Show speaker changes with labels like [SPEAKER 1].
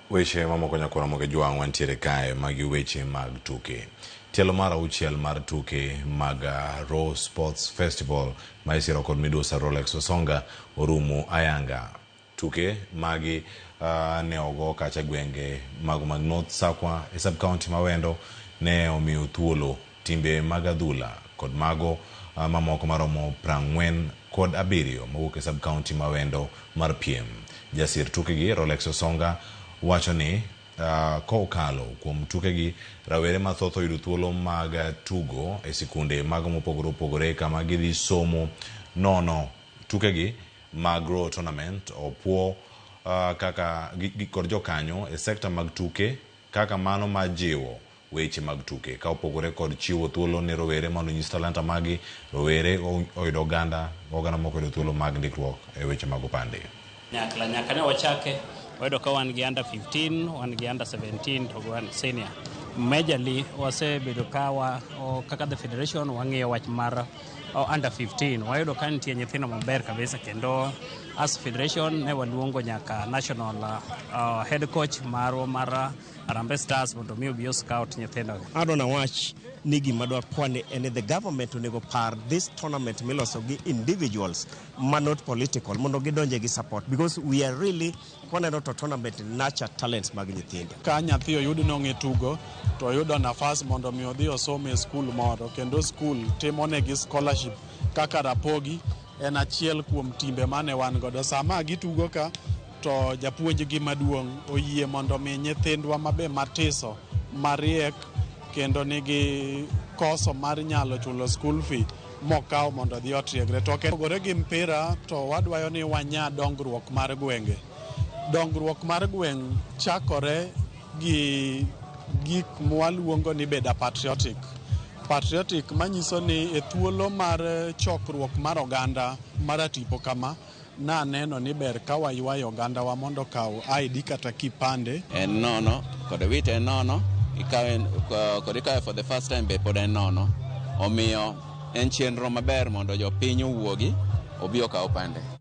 [SPEAKER 1] Weche mamoko nyakora moke jwang' wantiere kae magi weche mag tuke. Tielo mar auchiel mar tuke mag Raw Sports Festival ma isiro kod midusa Rolex Osonga orumo ayanga. Tuke magi ne ogo kacha gwenge mag North Sakwa e sub-county mawendo ne omiyo thuolo timbe mag adhula kod mago mamoko maromo 47 mawuok e sub-county mawendo mar piem. Jasir tukegi Rolex Osonga wacho ni kokalo kuom tukegi rawere mathoth oyudo thuolo mag tugo e sikunde mag mopogore opogore kama gidhi somo nono tukegi mag Raw Tournament opuo kaka kod jokanyo e sekta mag tuke kaka mano majiwo weche mag tuke ka opogore kod chiwo thuolo ne rowere mondo nyis talanta magi. Rowere oyudo oganda moko oyudo thuolo mag ndikruok e weche mag opande.
[SPEAKER 2] Nyaka ne wachake wayudo ka wan gi under 15, wan gi under 17 to wan senior. Majorly wasebedo ka kaka the federation wang'iyo wach mar under 15. Wayudo ka nitie nyithindo maber kabisa kendo as federation ne waluongo nyaka national head coach mar Harambee Stars mondo mi obi scout nyithindo.
[SPEAKER 3] Adona wach ni gima dwa kwani en the government onego par this tournament miloso gi individuals not political mondo gidonje gi support because we are really kwaneno to tournament nurture talents mag nyithindo.
[SPEAKER 4] Ka nyathi oyud nong'e tugo to oyudo nafas mondo mi odhi osome e skul moro kendo skul timonegi scholarship kaka Rapogi en achiel kuom timbe mane wan godo sama gitugo ka to japuonj gi maduong' oyie mondo mi nyithindwa mabe matiso mariek kendo nigi koso mar nyalo chulo school fee mokaw mondo dhi otiegre to kogore gi mpira to wadwayo ni wanya dongruok mar gwenge. Dongruok mar gweng' chakore gi gik mwaluongo ni beda patriotic manyiso ni e thuolo mar chokruok mar oganda mar tipo kama na neno ni ber ka waywayo oganda wa mondo kaw ID kata kipande
[SPEAKER 5] en nono kod wite en nono ikawe for the first time be pod en nono omiyo en chenro maber mondo jopiny owuogi obi okaw pande.